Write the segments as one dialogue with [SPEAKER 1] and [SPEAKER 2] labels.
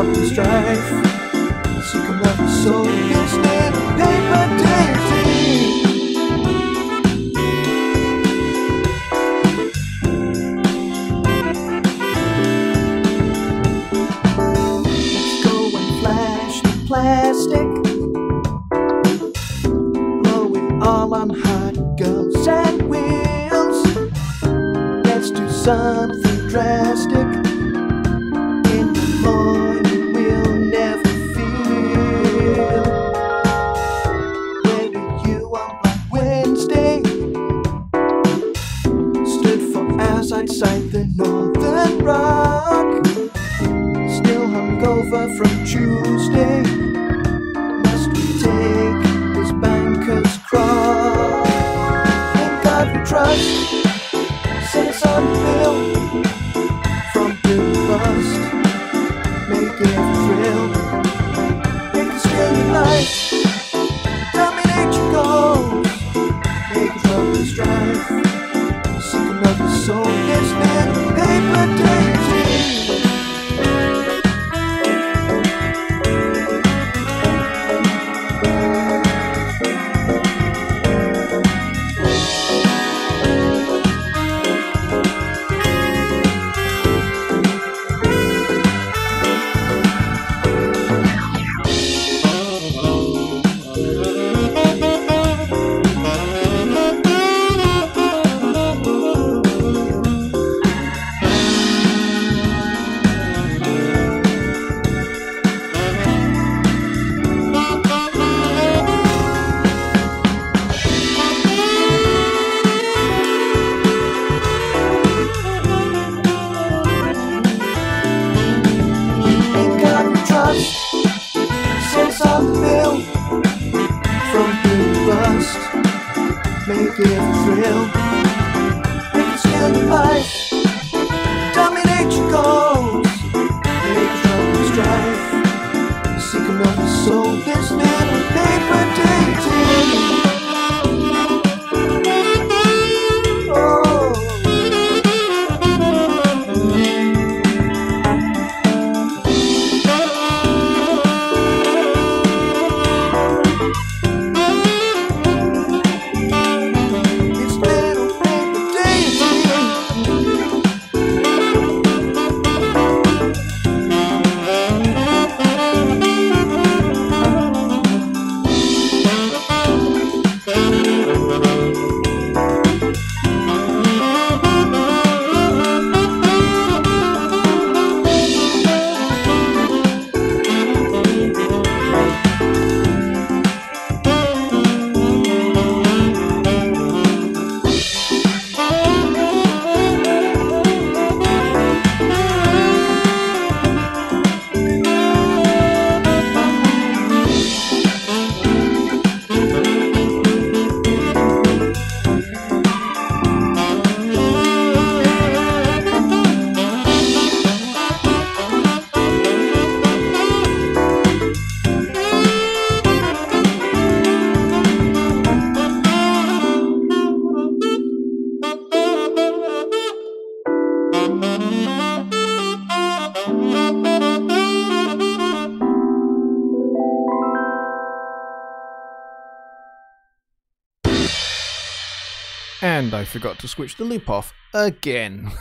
[SPEAKER 1] trouble and strife. Sick of love and soul, instead of paper dancing. Let's go and flash the plastic, blowing all on hot girls and wheels. Let's do something drastic. In the morning we'll never feel. Where were you on Black Wednesday? Stood for hours outside the Northern Rock. Still hungover from Tuesday. Must we take this banker's cross? In God we trust. Set us on the bill from bill to bust. Make it a thrill. Make us feel your life. Dominate your goals. Make it trouble and strife. Sick of love and soul. It's been paper daisy. Make it a thrill. Make us feel your life. Dominate your goals. Make us trouble and strife. Seek another soul. This little paper dating.
[SPEAKER 2] And I forgot to switch the loop off again.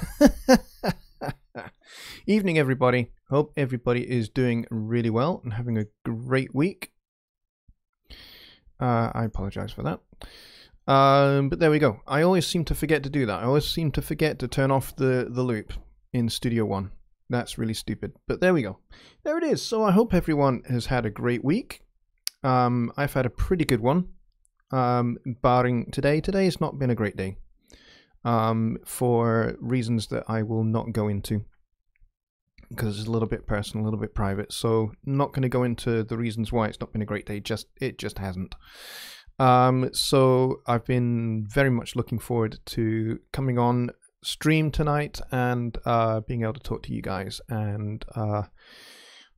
[SPEAKER 2] Evening, everybody. Hope everybody is doing really well and having a great week. I apologize for that. But there we go. I always seem to forget to do that. I always seem to forget to turn off the loop in Studio One. That's really stupid. But there we go. There it is. So I hope everyone has had a great week. I've had a pretty good one. Barring today. Today has not been a great day. For reasons that I will not go into. Because it's a little bit personal, a little bit private. So not going to go into the reasons why it's not been a great day. It just hasn't. So I've been very much looking forward to coming on stream tonight and being able to talk to you guys and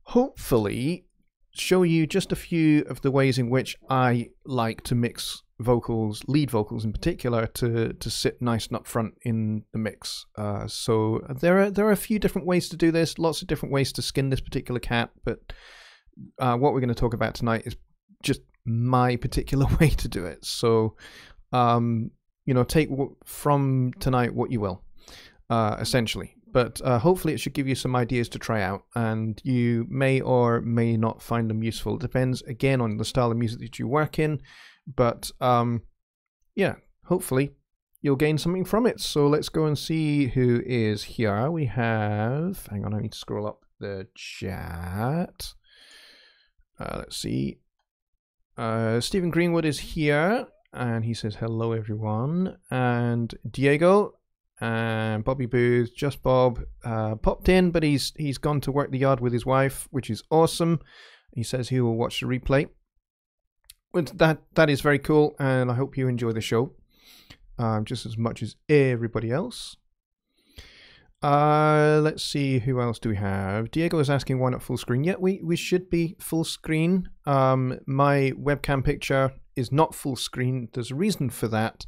[SPEAKER 2] hopefully show you just a few of the ways in which I like to mix vocals, lead vocals in particular, to sit nice and up front in the mix. So there are a few different ways to do this, lots of different ways to skin this particular cat, but what we're going to talk about tonight is just my particular way to do it. So take from tonight what you will, essentially. But hopefully it should give you some ideas to try out, and you may or may not find them useful. It depends, again, on the style of music that you work in. But yeah, hopefully you'll gain something from it. So let's go and see who is here. We have, hang on, I need to scroll up the chat. Let's see. Stephen Greenwood is here, and he says hello everyone. And Diego and Bobby Booth, Just Bob, popped in, but he's gone to work the yard with his wife, which is awesome. He says he will watch the replay. That is very cool, and I hope you enjoy the show just as much as everybody else. Let's see, who else do we have? Diego is asking why not full screen. Yeah, we should be full screen. My webcam picture is not full screen. There's a reason for that.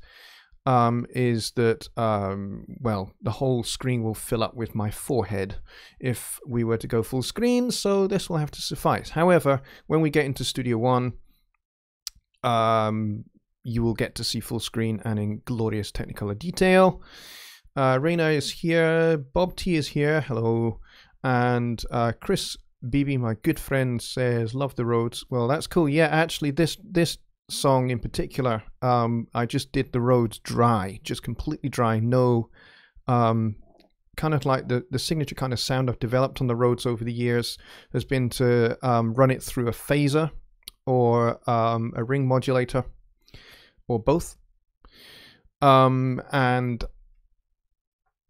[SPEAKER 2] Is that, well, the whole screen will fill up with my forehead if we were to go full screen, so this will have to suffice. However, when we get into Studio One, you will get to see full screen and in glorious Technicolor detail. Raina is here, Bob T is here, hello, and Chris Beebe, my good friend, says, love the roads. Well, that's cool. Yeah, actually, this song in particular, I just did the roads dry, just completely dry. No, kind of like the signature kind of sound I've developed on the roads over the years has been to run it through a phaser or a ring modulator or both, and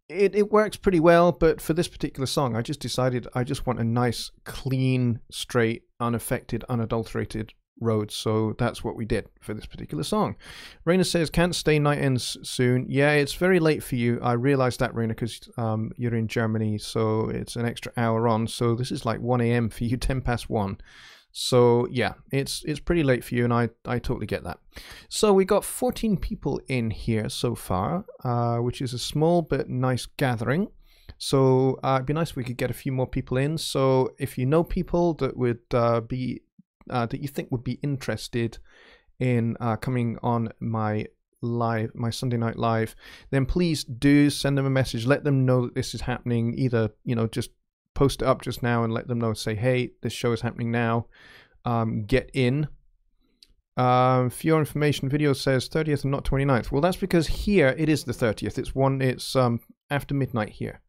[SPEAKER 2] it works pretty well. But for this particular song, I just decided I just want a nice, clean, straight, unaffected, unadulterated road, so that's what we did for this particular song. Raina says, can't stay, night ends soon. Yeah, it's very late for you. I realized that, Raina, because you're in Germany, so it's an extra hour on, so this is like 1 a.m. for you, 10 past 1. So yeah, it's pretty late for you, and I totally get that. So we got 14 people in here so far, which is a small but nice gathering. So it'd be nice if we could get a few more people in. So if you know people that would be that you think would be interested in coming on my Sunday Night Live, then please do send them a message. Let them know that this is happening. Either, just post it up just now and let them know. Say, hey, this show is happening now. Get in. For your information, video says 30th and not 29th. Well, that's because here it is the 30th. It's after midnight here.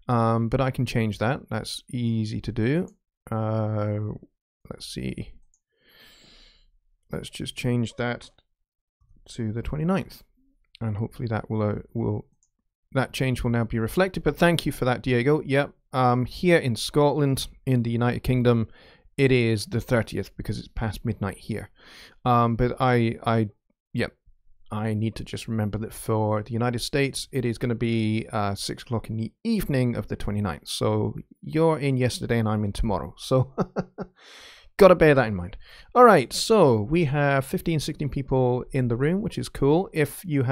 [SPEAKER 2] But I can change that. That's easy to do. Let's see. Let's just change that to the 29th, and hopefully that that change will now be reflected. But thank you for that, Diego. Yep. Here in Scotland, in the United Kingdom, it is the 30th because it's past midnight here. But I need to just remember that for the United States, it is going to be 6 o'clock in the evening of the 29th. So you're in yesterday and I'm in tomorrow. So got to bear that in mind. All right, so we have 15, 16 people in the room, which is cool. If you're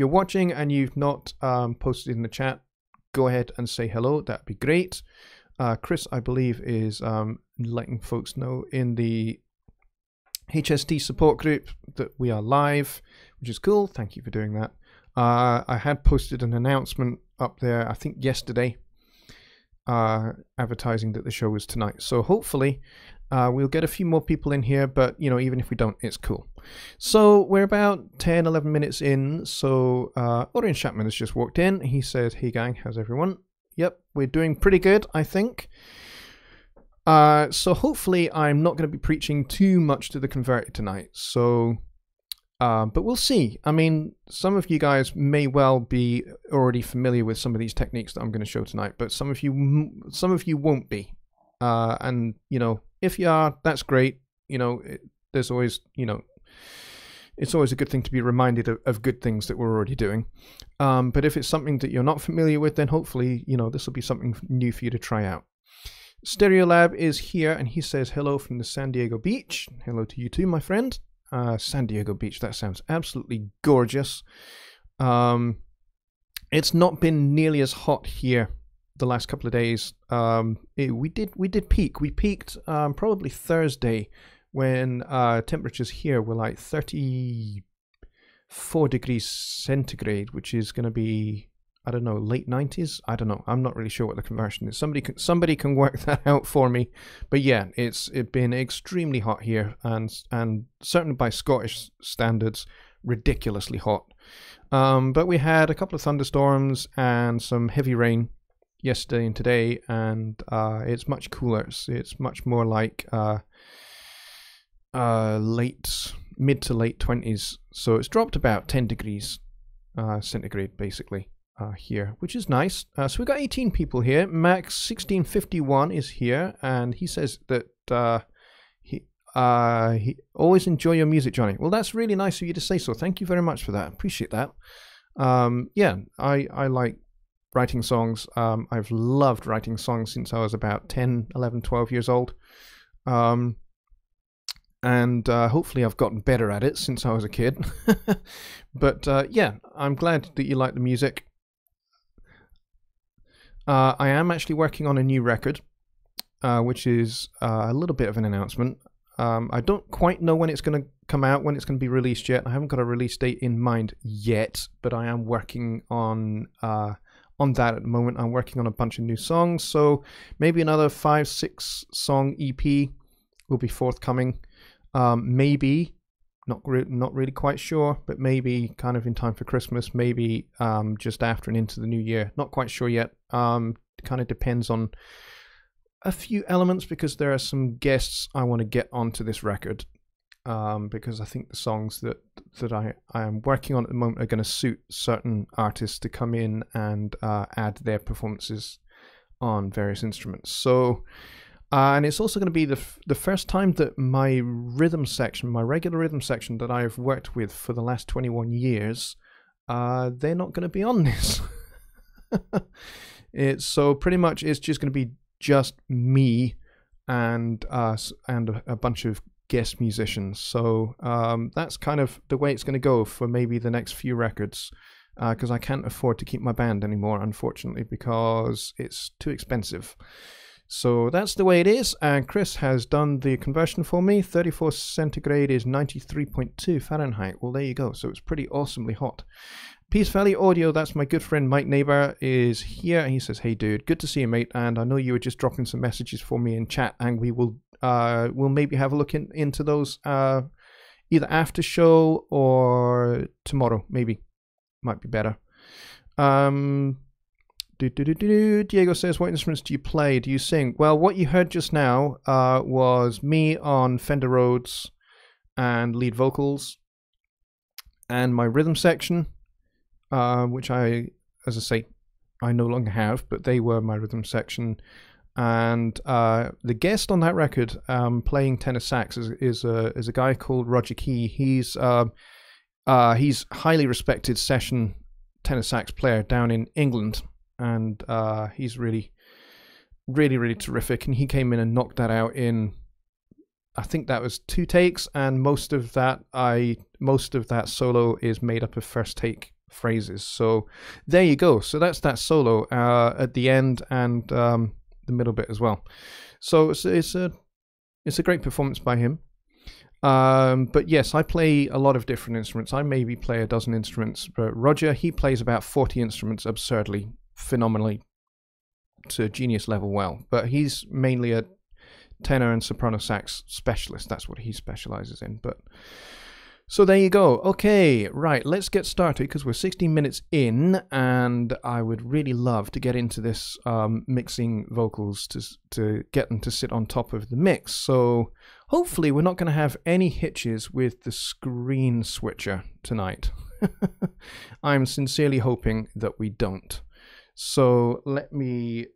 [SPEAKER 2] watching and you've not posted in the chat, go ahead and say hello. That'd be great. Chris, I believe, is letting folks know in the HST support group that we are live, which is cool. Thank you for doing that. I had posted an announcement up there, I think yesterday, advertising that the show was tonight. So hopefully we'll get a few more people in here, but even if we don't, it's cool. So we're about 10, 11 minutes in. So Orion Chapman has just walked in. He says, hey gang, how's everyone? Yep, we're doing pretty good, I think. So hopefully I'm not going to be preaching too much to the converted tonight. So but we'll see. I mean, some of you guys may well be already familiar with some of these techniques that I'm going to show tonight, but some of you won't be. And if you are, that's great. There's always, it's always a good thing to be reminded of good things that we're already doing. But if it's something that you're not familiar with, then hopefully, this will be something new for you to try out. Stereolab is here, and he says hello from the San Diego beach. Hello to you too, my friend. San Diego Beach. That sounds absolutely gorgeous. It's not been nearly as hot here the last couple of days. We did peak. We peaked probably Thursday when temperatures here were like 34 degrees centigrade, which is going to be, I don't know, late 90s. I don't know. I'm not really sure what the conversion is. Somebody can work that out for me. But yeah, it's been extremely hot here, and certainly by Scottish standards, ridiculously hot. But we had a couple of thunderstorms and some heavy rain yesterday and today, and it's much cooler. It's much more like mid to late 20s. So it's dropped about 10 degrees centigrade basically here, which is nice. So we've got 18 people here. Max1651 is here, and he says that he always enjoy your music, Johnny. Well, that's really nice of you to say so. Thank you very much for that. Appreciate that. Yeah, I like writing songs. I've loved writing songs since I was about 10, 11, 12 years old. And hopefully I've gotten better at it since I was a kid. But yeah, I'm glad that you like the music. I am actually working on a new record, which is a little bit of an announcement. I don't quite know when it's going to come out, when it's going to be released yet. I haven't got a release date in mind yet, but I am working on that at the moment. I'm working on a bunch of new songs, so maybe another 5-6 song EP will be forthcoming. Maybe, not really quite sure, but maybe kind of in time for Christmas, maybe just after and into the new year. Not quite sure yet. Kind of depends on a few elements, because there are some guests I want to get onto this record, because I think the songs that I am working on at the moment are going to suit certain artists to come in and add their performances on various instruments. So and it's also going to be the first time that my rhythm section, my regular rhythm section that I've worked with for the last 21 years, they're not going to be on this. So pretty much it's just going to be just me and a bunch of guest musicians. So that's kind of the way it's going to go for maybe the next few records, because I can't afford to keep my band anymore, unfortunately, because it's too expensive. So that's the way it is, and Chris has done the conversion for me. 34 centigrade is 93.2 Fahrenheit. Well, there you go. So it's pretty awesomely hot. Peace Valley Audio, that's my good friend Mike Neighbor, is here, and he says, hey dude, good to see you, mate, and I know you were just dropping some messages for me in chat, and we will we'll maybe have a look into those either after show or tomorrow, maybe. Might be better. Diego says, what instruments do you play? Do you sing? Well, what you heard just now was me on Fender Rhodes and lead vocals, and my rhythm section, which I, as I say, I no longer have, but they were my rhythm section. And the guest on that record playing tenor sax is a guy called Roger Key. He's highly respected session tenor sax player down in England. And he's really, really, really terrific. And he came in and knocked that out in, I think that was 2 takes. And most of that solo is made up of first take phrases. So there you go. So that's that solo at the end and the middle bit as well. So it's a great performance by him. But yes, I play a lot of different instruments. I maybe play a dozen instruments, but Roger, he plays about 40 instruments absurdly, phenomenally, to genius level well. But he's mainly a tenor and soprano sax specialist. That's what he specializes in. But so there you go. Okay, right, let's get started, because we're 16 minutes in, and I would really love to get into this mixing vocals to get them to sit on top of the mix. So hopefully we're not going to have any hitches with the screen switcher tonight. I'm sincerely hoping that we don't. So let me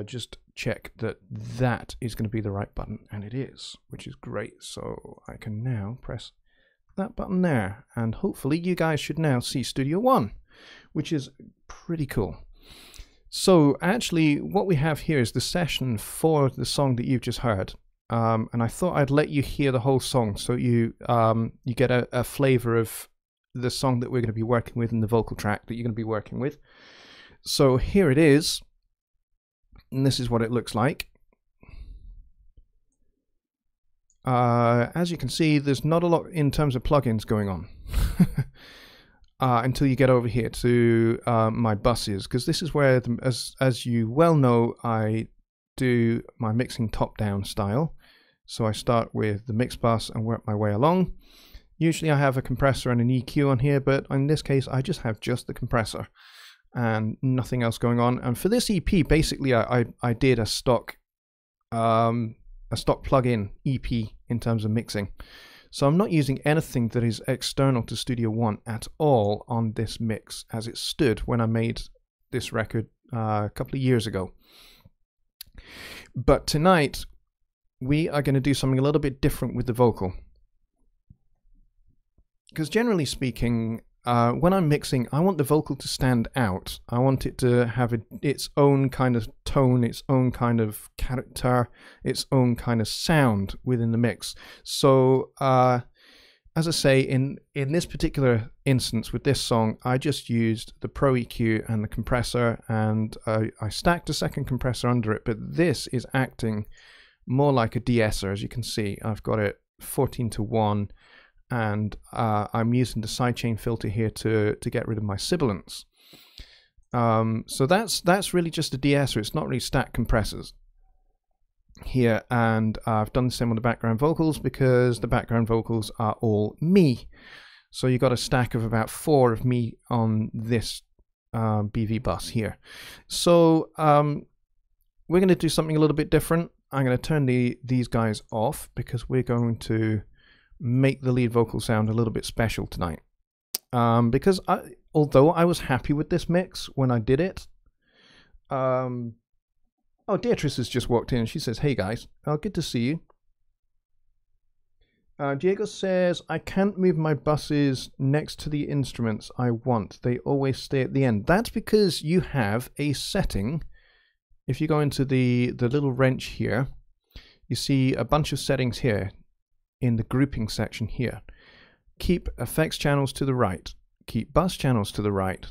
[SPEAKER 2] just check that is going to be the right button, and it is, which is great. So I can now press that button there, and hopefully you guys should now see Studio One, which is pretty cool. So actually what we have here is the session for the song that you've just heard, and I thought I'd let you hear the whole song so you you get a flavor of the song that we're going to be working with and the vocal track that you're going to be working with. So here it is, and this is what it looks like. As you can see, there's not a lot in terms of plugins going on until you get over here to my buses, because this is where, as you well know, I do my mixing top-down style. So I start with the mix bus and work my way along. Usually I have a compressor and an EQ on here, but in this case I just have just the compressor and nothing else going on. And for this EP, basically I did a stock plug-in EP in terms of mixing. So I'm not using anything that is external to Studio One at all on this mix as it stood when I made this record a couple of years ago. But tonight we are going to do something a little bit different with the vocal. Because generally speaking, when I'm mixing, I want the vocal to stand out. I want it to have its own kind of tone, its own kind of character, its own kind of sound within the mix. So, as I say, in this particular instance with this song, I just used the Pro EQ and the compressor, and I stacked a second compressor under it, but this is acting more like a de-esser. As you can see, I've got it 14:1. And I'm using the sidechain filter here to get rid of my sibilants. So that's really just a de-esser. It's not really stacked compressors here. And I've done the same on the background vocals because the background vocals are all me. So you got a stack of about 4 of me on this BV bus here. So we're going to do something a little bit different. I'm going to turn these guys off because we're going to make the lead vocal sound a little bit special tonight. Because although I was happy with this mix when I did it, oh, Beatrice has just walked in and she says, "Hey guys, good to see you." Diego says, "I can't move my buses next to the instruments I want. They always stay at the end." That's because you have a setting. If you go into the little wrench here, you see a bunch of settings here. In the grouping section here, keep effects channels to the right, keep bus channels to the right.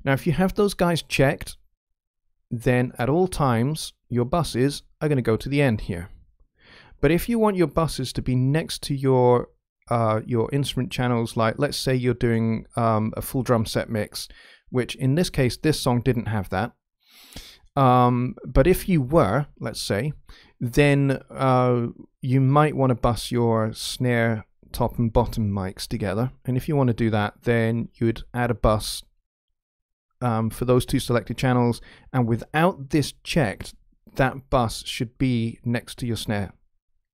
[SPEAKER 2] Now if you have those guys checked, then at all times your buses are going to go to the end here. But if you want your buses to be next to your instrument channels, like let's say you're doing a full drum set mix, which in this case this song didn't have that, but if you were, let's say, then you might want to bus your snare top and bottom mics together. And if you want to do that, then you'd add a bus for those 2 selected channels. And without this checked, that bus should be next to your snare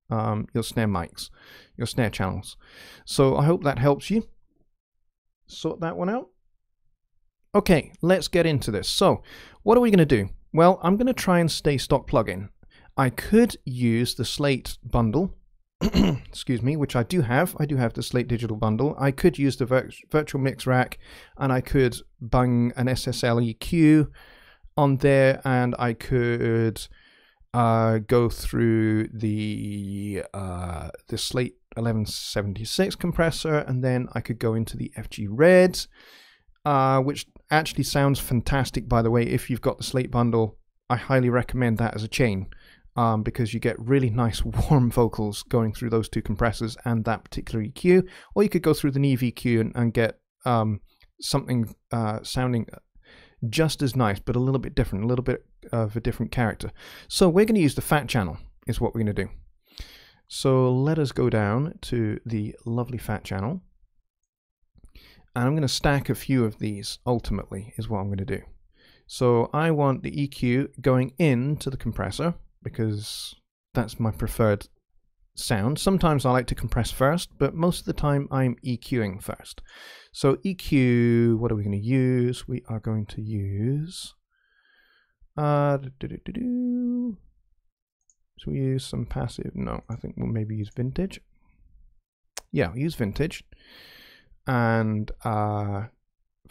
[SPEAKER 2] mics, your snare channels. So I hope that helps you sort that one out. Okay, let's get into this. So what are we going to do? Well, I'm going to try and stay stock plugin. I could use the Slate bundle, excuse me, which I do have. I do have the Slate digital bundle. I could use the virtual mix rack, and I could bung an SSL EQ on there, and I could go through the Slate 1176 compressor, and then I could go into the FG Red, which actually sounds fantastic, by the way. If you've got the Slate bundle, I highly recommend that as a chain. Because you get really nice warm vocals going through those 2 compressors and that particular EQ, or you could go through the Neve EQ and get something sounding just as nice, but a little bit different, a little bit of a different character. So we're going to use the fat channel is what we're going to do. So let us go down to the lovely fat channel, and I'm going to stack a few of these ultimately is what I'm going to do. So I want the EQ going into the compressor, because that's my preferred sound. Sometimes I like to compress first, but most of the time I'm EQing first. So EQ, what are we going to use? We are going to use... Should we use some passive? No, I think we'll maybe use vintage. Yeah, use vintage. And for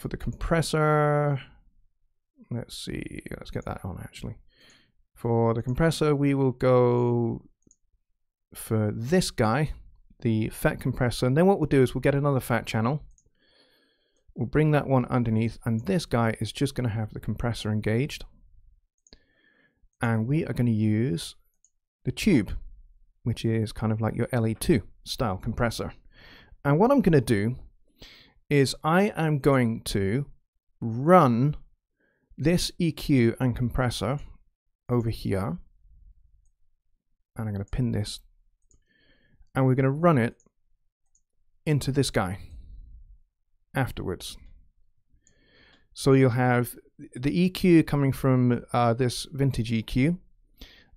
[SPEAKER 2] the compressor, let's see, let's get that on actually. For the compressor, we will go for this guy, the FET compressor, and then what we'll do is we'll get another FAT channel. We'll bring that one underneath, and this guy is just going to have the compressor engaged. And we are going to use the tube, which is kind of like your LE2 style compressor. And what I'm going to do is I am going to run this EQ and compressor over here. And I'm going to pin this. And we're going to run it into this guy afterwards. So you'll have the EQ coming from this vintage EQ,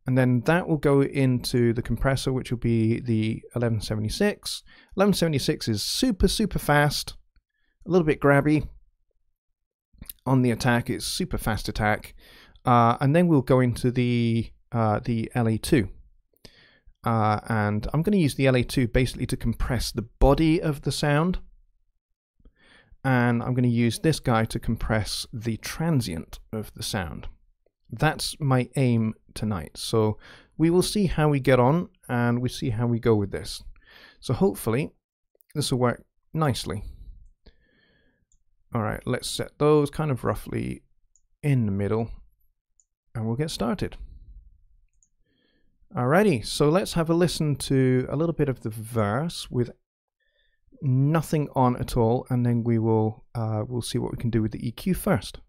[SPEAKER 2] and then that will go into the compressor, which will be the 1176. 1176 is super fast, a little bit grabby on the attack. It's super fast attack, and then we'll go into the LE2. And I'm going to use the LE2 basically to compress the body of the sound. And I'm going to use this guy to compress the transient of the sound. That's my aim tonight. So we will see how we get on, and we see how we go with this. So hopefully this will work nicely. All right, let's set those kind of roughly in the middle, and we'll get started. Alrighty, so let's have a listen to a little bit of the verse with nothing on at all, and then we'll see what we can do with the EQ first.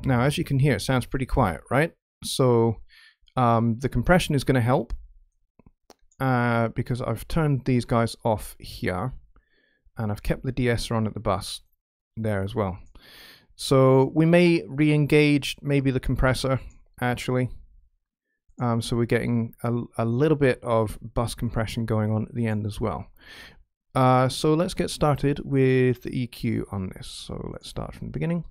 [SPEAKER 2] Now, as you can hear, it sounds pretty quiet, right? So the compression is going to help because I've turned these guys off here, and I've kept the de-esser on at the bus there as well. So we may re-engage maybe the compressor actually. So we're getting a little bit of bus compression going on at the end as well. So let's get started with the EQ on this. So let's start from the beginning.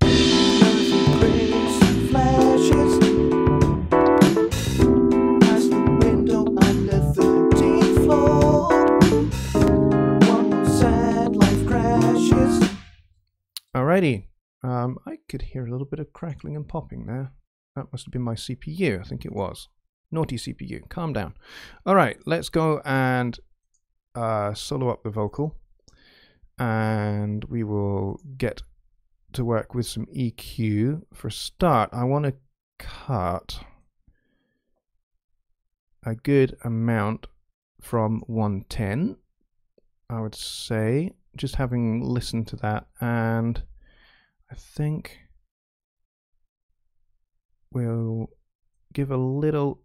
[SPEAKER 2] Alrighty. I could hear a little bit of crackling and popping there. That must have been my CPU, I think it was. Naughty CPU, calm down. Alright, let's go and solo up the vocal. And we will get to work with some EQ. For a start, I want to cut a good amount from 110, I would say, just having listened to that, and I think we'll give a little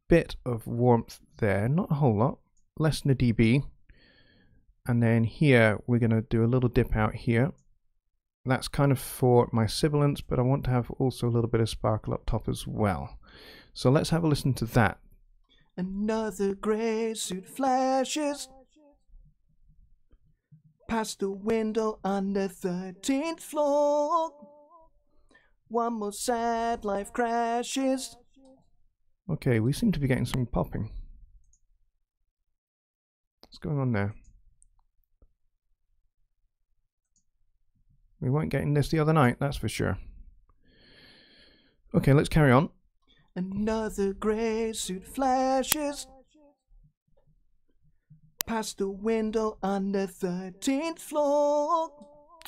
[SPEAKER 2] bit of warmth there, not a whole lot, less than a dB. And then here we're going to do a little dip out here. That's kind of for my sibilance, but I want to have also a little bit of sparkle up top as well. So let's have a listen to that.
[SPEAKER 1] Another grey suit flashes past the window on the 13th floor. One more sad life crashes.
[SPEAKER 2] Okay, we seem to be getting some popping. What's going on there? We weren't getting this the other night, that's for sure. Okay, let's carry on.
[SPEAKER 1] Another grey suit flashes past the window on the 13th floor.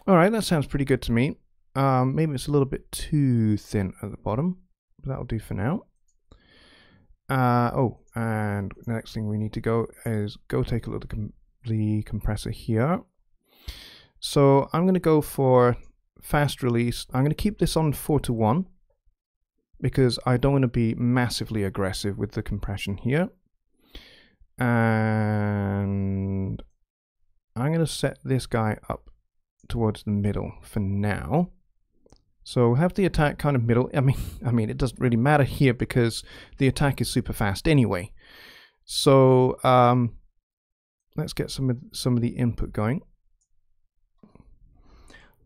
[SPEAKER 2] Alright, that sounds pretty good to me. Maybe it's a little bit too thin at the bottom, but that'll do for now. Oh, and the next thing we need to go is take a look at the compressor here. So I'm going to go for fast release. I'm going to keep this on 4:1 because I don't want to be massively aggressive with the compression here. And I'm going to set this guy up towards the middle for now. So have the attack kind of middle. I mean, it doesn't really matter here because the attack is super fast anyway. So let's get some of the input going.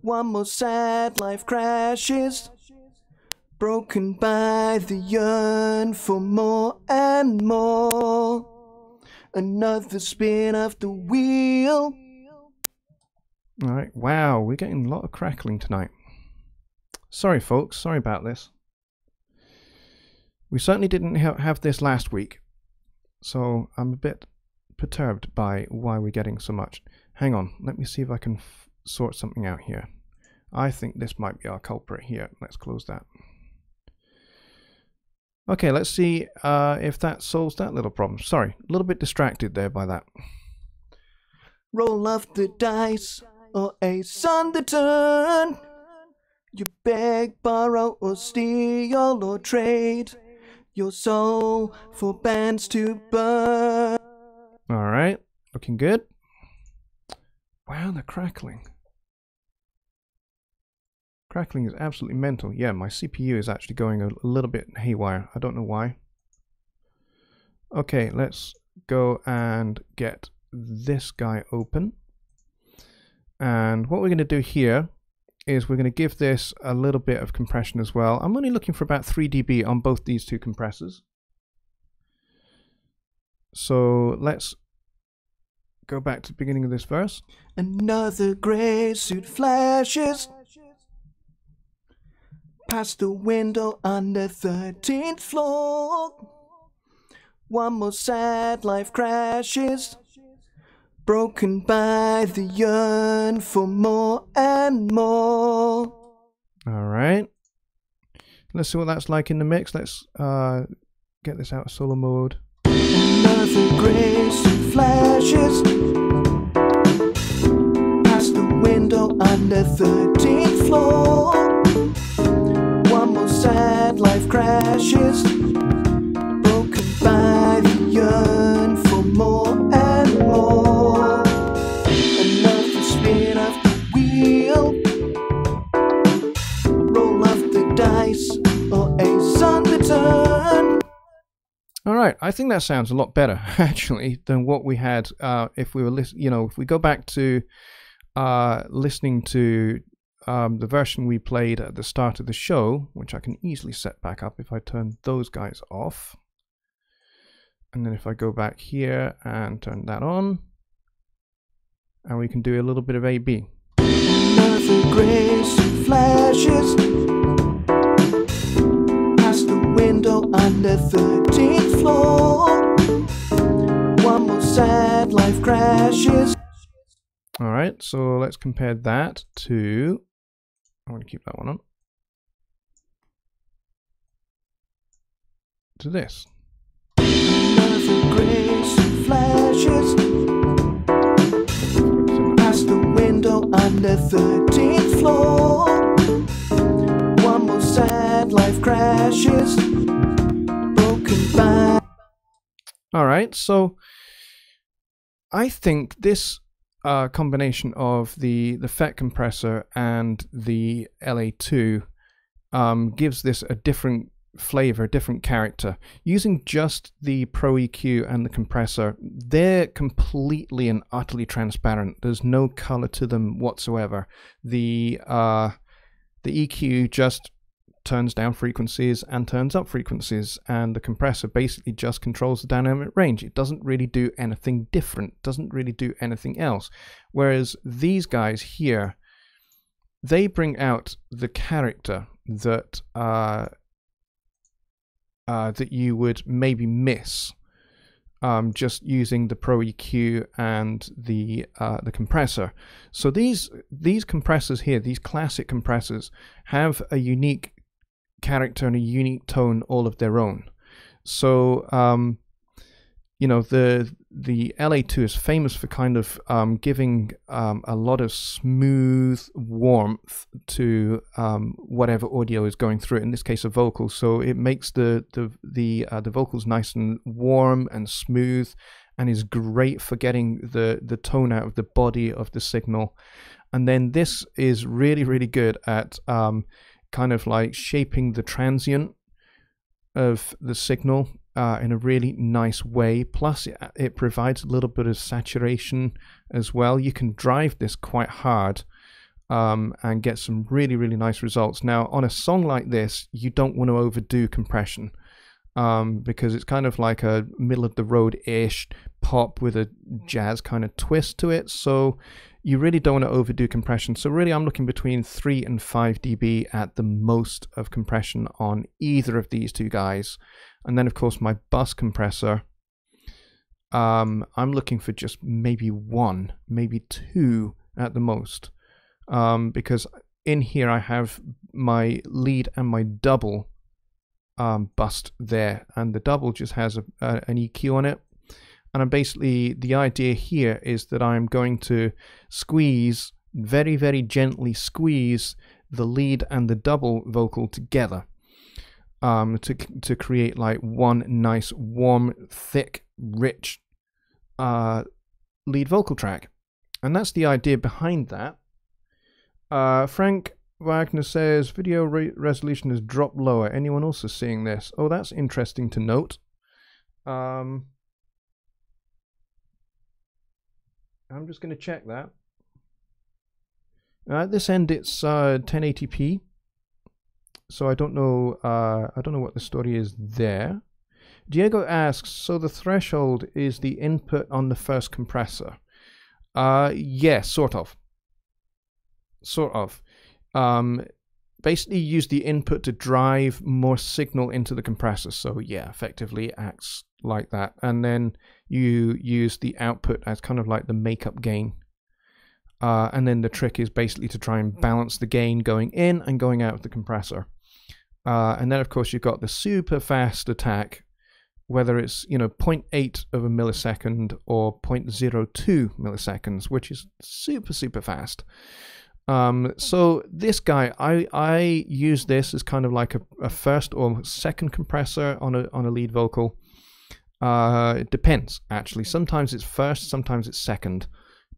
[SPEAKER 1] One more sad life crashes, broken by the yearn for more and more. Another spin of the wheel.
[SPEAKER 2] All right, wow, we're getting a lot of crackling tonight. Sorry, folks. Sorry about this. We certainly didn't have this last week, so I'm a bit perturbed by why we're getting so much. Hang on, let me see if I can sort something out here. I think this might be our culprit here. Let's close that. Okay, let's see if that solves that little problem. Sorry, a little bit distracted there by that.
[SPEAKER 1] Roll off the dice, or ace on the turn. You beg, borrow, or steal, or trade your soul for bands to burn.
[SPEAKER 2] Alright, looking good. Wow, the crackling. Crackling is absolutely mental. Yeah, my CPU is actually going a little bit haywire. I don't know why. Okay, let's go and get this guy open. And what we're going to do here is we're going to give this a little bit of compression as well. I'm only looking for about 3 dB on both these two compressors. So let's go back to the beginning of this verse.
[SPEAKER 1] Another grey suit flashes past the window on the 13th floor. One more sad life crashes, broken by the yearn for more and more.
[SPEAKER 2] Alright. Let's see what that's like in the mix. Let's get this out of solo mode.
[SPEAKER 1] Another grey suit flashes past the window on the 13th floor. One more sad life crashes, broken by the yearn for more and more. Another spin of the wheel, roll off the dice, or ace on the turn.
[SPEAKER 2] Alright, I think that sounds a lot better actually than what we had if we were if we go back to listening to the version we played at the start of the show, which I can easily set back up if I turn those guys off. And then if I go back here and turn that on, and we can do a little bit of A/B.
[SPEAKER 1] Another grey suit flashes past the window on the 13th floor. One more sad life crashes.
[SPEAKER 2] Alright, so let's compare that to... I want to keep that one on. To this.
[SPEAKER 1] Another grey suit flashes past the window on the 13th floor. One more sad life crashes, broken by...
[SPEAKER 2] Alright, so I think this combination of the FET compressor and the LA2 gives this a different flavor, different character. Using just the Pro EQ and the compressor, they're completely and utterly transparent. There's no color to them whatsoever. The EQ just turns down frequencies and turns up frequencies, and the compressor basically just controls the dynamic range. It doesn't really do anything different, doesn't really do anything else. Whereas these guys here, they bring out the character that that you would maybe miss just using the Pro EQ and the compressor. So these compressors here, these classic compressors, have a unique character and a unique tone all of their own. So you know, the LA2 is famous for kind of giving a lot of smooth warmth to whatever audio is going through it. In this case, a vocal, so it makes the vocals nice and warm and smooth, and is great for getting the tone out of the body of the signal. And then this is really, really good at kind of like shaping the transient of the signal in a really nice way. Plus it provides a little bit of saturation as well. You can drive this quite hard and get some really, really nice results. Now on a song like this, you don't want to overdo compression because it's kind of like a middle of the road-ish pop with a jazz kind of twist to it. So you really don't want to overdo compression. So really I'm looking between 3 and 5 dB at the most of compression on either of these two guys. And then of course my bus compressor, I'm looking for just maybe 1, maybe 2 at the most. Because in here I have my lead and my double bust there, and the double just has an EQ on it. And I'm basically, the idea here is that I'm going to squeeze, very, very gently squeeze the lead and the double vocal together to create like one nice, warm, thick, rich lead vocal track. And that's the idea behind that. Frank Wagner says, video resolution has dropped lower. Anyone else is seeing this? Oh, that's interesting to note. I'm just going to check that. At this end, it's 1080p, so I don't know. What the story is there. Diego asks, so the threshold is the input on the first compressor? Yes, sort of. Basically, use the input to drive more signal into the compressor. So yeah, effectively it acts like that. And then you use the output as kind of like the makeup gain. And then the trick is basically to try and balance the gain going in and going out of the compressor. And then of course you've got the super fast attack, whether it's 0.8 of a millisecond or 0.02 milliseconds, which is super fast. So this guy, I use this as kind of like a first or second compressor on a lead vocal. It depends, actually. Sometimes it's first, sometimes it's second.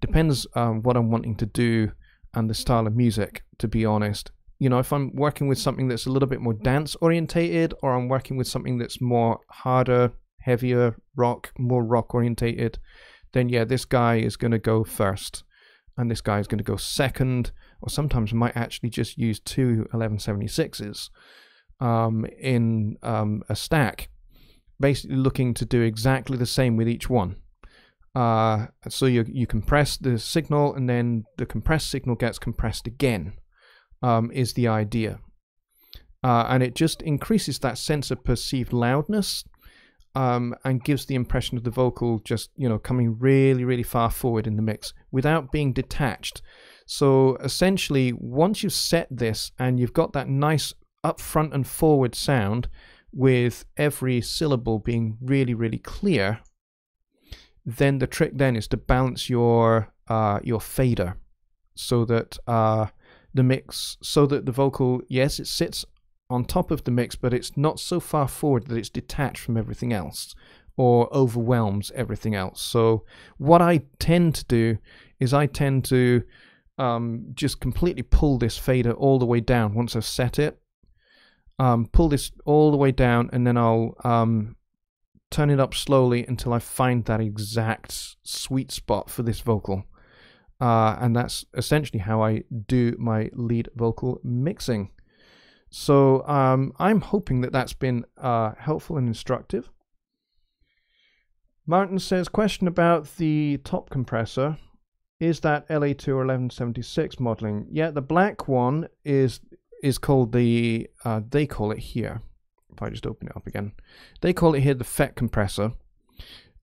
[SPEAKER 2] Depends what I'm wanting to do and the style of music, to be honest. If I'm working with something that's a little bit more dance orientated, or I'm working with something that's more harder, heavier rock, more rock orientated, then yeah, this guy is going to go first. And this guy is going to go second, or sometimes I might actually just use 2 1176s in a stack, basically looking to do exactly the same with each one. So you compress the signal, and then the compressed signal gets compressed again, is the idea. And it just increases that sense of perceived loudness, and gives the impression of the vocal just, coming really far forward in the mix without being detached. So essentially, once you've set this and you've got that nice up front and forward sound with every syllable being really clear, then the trick then is to balance your fader so that the vocal, yes, it sits on top of the mix, but it's not so far forward that it's detached from everything else or overwhelms everything else. So what I tend to do is I tend to just completely pull this fader all the way down once I've set it. Pull this all the way down, and then I'll turn it up slowly until I find that exact sweet spot for this vocal. And that's essentially how I do my lead vocal mixing. So I'm hoping that that's been helpful and instructive. Martin says, question about the top compressor. Is that LA2 or 1176 modeling? Yeah, the black one is called the, they call it here. If I just open it up again. They call it here the FET compressor.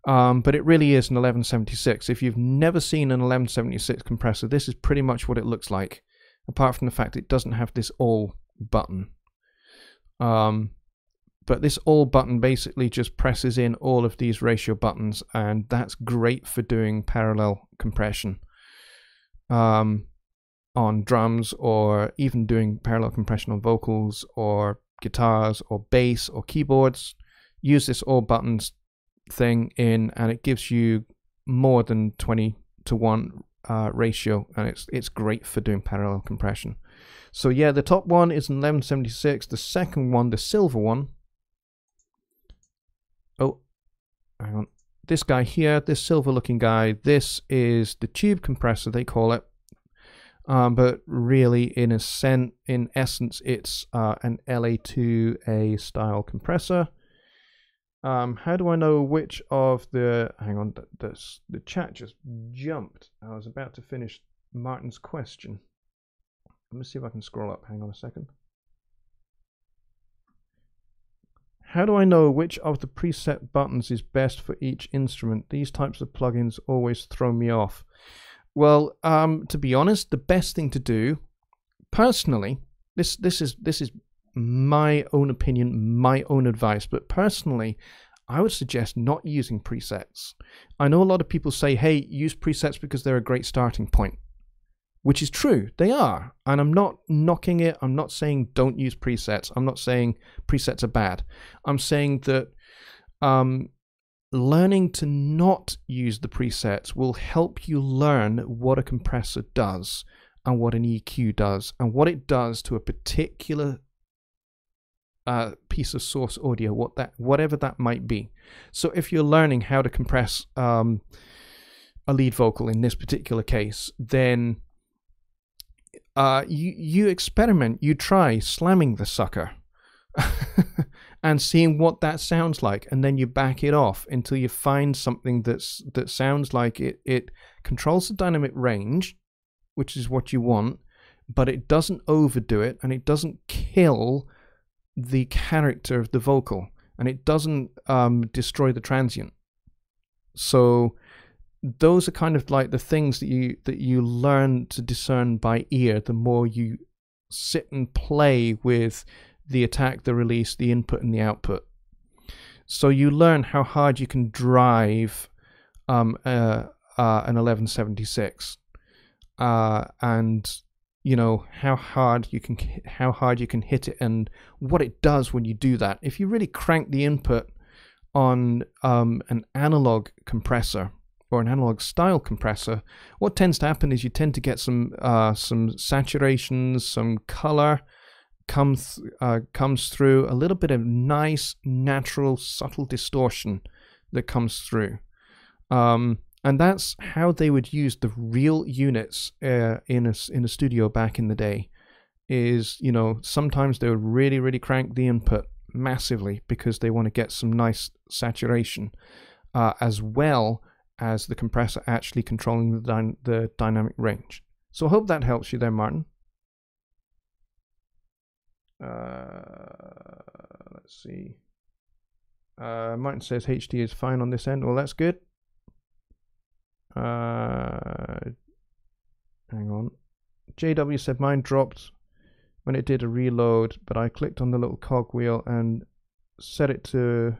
[SPEAKER 2] But it really is an 1176. If you've never seen an 1176 compressor, this is pretty much what it looks like. Apart from the fact it doesn't have this all button. But this all button basically just presses in all of these ratio buttons, and that's great for doing parallel compression on drums, or even doing parallel compression on vocals or guitars or bass or keyboards. Use this all buttons thing in, and it gives you more than 20:1 ratio, and it's great for doing parallel compression. So yeah, the top one is an 1176. The second one, the silver one, oh, hang on, this guy here, this silver looking guy, this is the tube compressor, they call it. But really, in essence, it's an LA2A style compressor. How do I know which of the... Hang on, the chat just jumped. I was about to finish Martin's question. Let me see if I can scroll up. Hang on a second. How do I know which of the preset buttons is best for each instrument? These types of plugins always throw me off. Well, to be honest, the best thing to do, personally, this is my own opinion, my own advice, but personally, I would suggest not using presets. I know a lot of people say, hey, use presets because they're a great starting point, which is true, they are. And I'm not knocking it. I'm not saying don't use presets. I'm not saying presets are bad. I'm saying that learning to not use the presets will help you learn what a compressor does and what an EQ does and what it does to a particular piece of source audio, whatever that might be. So if you're learning how to compress a lead vocal in this particular case, then you experiment, you try slamming the sucker and seeing what that sounds like, and then you back it off until you find something that sounds like it controls the dynamic range, which is what you want, but it doesn't overdo it and it doesn't kill the character of the vocal, and it doesn't destroy the transient. So those are kind of like the things that you learn to discern by ear the more you sit and play with the attack, the release, the input and the output. So you learn how hard you can drive an 1176 and you know how hard you can hit it and what it does when you do that. If you really crank the input on an analog compressor or an analog style compressor, what tends to happen is you tend to get some saturations, some color comes through, a little bit of nice natural subtle distortion that comes through. And that's how they would use the real units in a studio back in the day. Is, you know, sometimes they would really crank the input massively because they want to get some nice saturation, as well as the compressor actually controlling the dynamic range. So I hope that helps you there, Martin. Let's see. Martin says HD is fine on this end. Well, that's good. Hang on. JW said mine dropped when it did a reload, but I clicked on the little cogwheel and set it to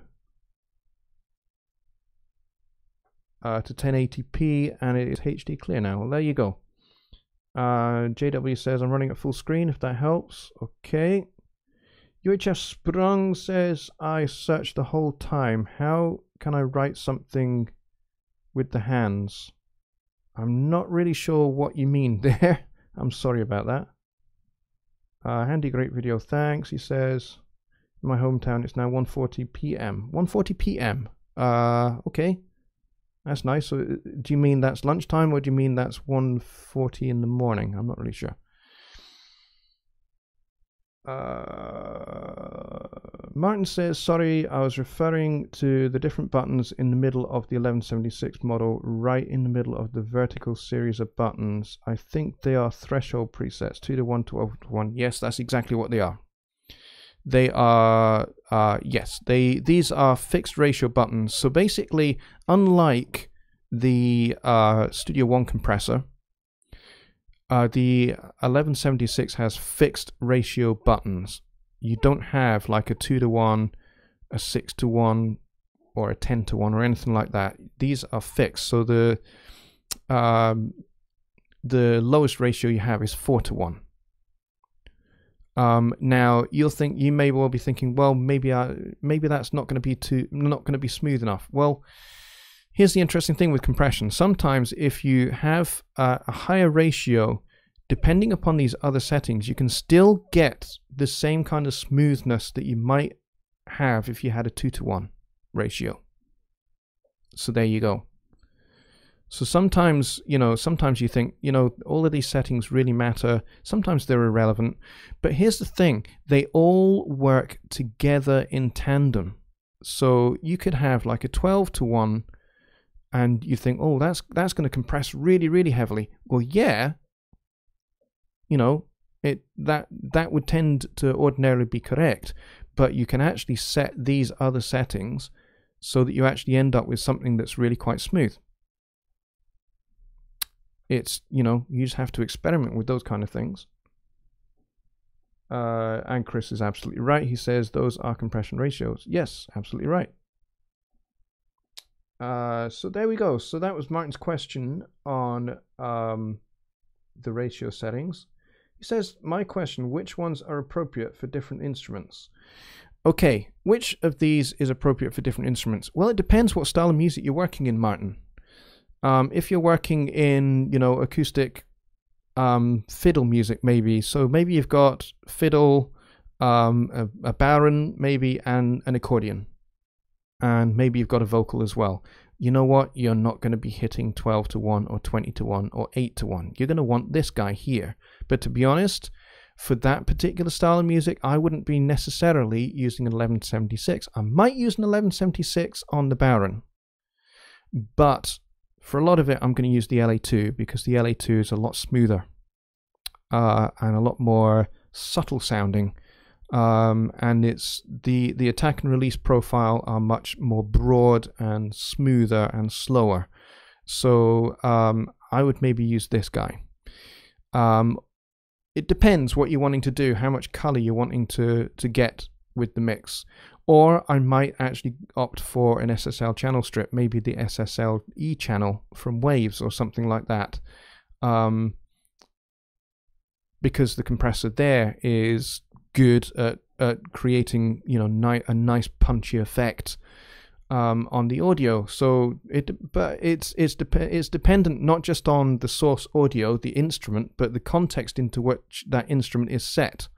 [SPEAKER 2] 1080p and it is HD clear now. Well, there you go. JW says I'm running at full screen, if that helps. Okay. UHF Sprung says I searched the whole time. How can I write something with the hands? I'm not really sure what you mean there. I'm sorry about that. Handy, great video, thanks. He says in my hometown it's now 1:40 p.m. 1:40 p.m. Okay, that's nice. So do you mean that's lunchtime or do you mean that's 1:40 in the morning? I'm not really sure. Martin says, sorry, I was referring to the different buttons in the middle of the 1176 model, right in the middle of the vertical series of buttons. I think they are threshold presets, 2:1, 12:1. Yes, that's exactly what they are. They are, yes, these are fixed ratio buttons. So basically, unlike the Studio One compressor, the 1176 has fixed ratio buttons. You don't have like a 2:1, a 6:1, or a 10:1 or anything like that. These are fixed. So the lowest ratio you have is 4:1. Now you may well be thinking, well, maybe that's not going to be smooth enough. Well, here's the interesting thing with compression. Sometimes if you have a higher ratio, depending upon these other settings, you can still get the same kind of smoothness that you might have if you had a 2:1 ratio. So there you go. So sometimes you think, all of these settings really matter. Sometimes they're irrelevant. But here's the thing. They all work together in tandem. So you could have like a 12:1, and you think, oh, that's going to compress really, really heavily. Well, yeah, you know, that would tend to ordinarily be correct, but you can actually set these other settings so that you actually end up with something that's really quite smooth. It's, you know, you just have to experiment with those kind of things. And Chris is absolutely right. He says those are compression ratios. Yes, absolutely right. So there we go. So that was Martin's question on the ratio settings. He says, my question, which ones are appropriate for different instruments? Okay, which of these is appropriate for different instruments? Well, it depends what style of music you're working in, Martin. If you're working in, you know, acoustic fiddle music, maybe. So maybe you've got fiddle, a baron, maybe, and an accordion. And maybe you've got a vocal as well. You know what? You're not going to be hitting 12:1 or 20:1 or 8:1. You're going to want this guy here. But to be honest, for that particular style of music, I wouldn't be necessarily using an 1176. I might use an 1176 on the baron. But for a lot of it, I'm going to use the LA2 because the LA2 is a lot smoother and a lot more subtle sounding. And it's the attack and release profile are much more broad and smoother and slower. So I would maybe use this guy. It depends what you're wanting to do, how much color you're wanting to get with the mix. Or I might actually opt for an SSL channel strip, maybe the SSL E channel from Waves or something like that. Because the compressor there is good at creating, you know, a nice punchy effect on the audio. So it's dependent not just on the source audio, the instrument, but the context into which that instrument is set.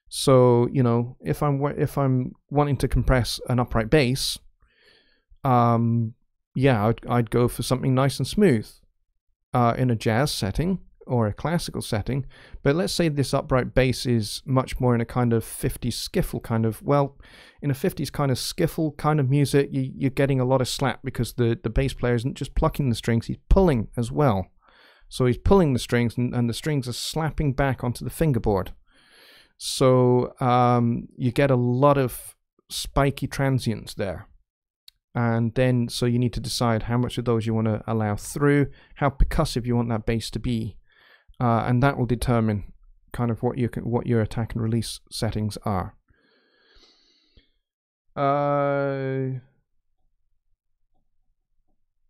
[SPEAKER 2] So, you know, if I'm wanting to compress an upright bass, yeah, I'd go for something nice and smooth in a jazz setting or a classical setting. But let's say this upright bass is much more in a kind of 50s skiffle kind of, well, in a 50s kind of skiffle kind of music, you're getting a lot of slap because the bass player isn't just plucking the strings, he's pulling as well. So he's pulling the strings and the strings are slapping back onto the fingerboard. So you get a lot of spiky transients there. And then, so you need to decide how much of those you want to allow through, how percussive you want that bass to be. And that will determine kind of what your attack and release settings are.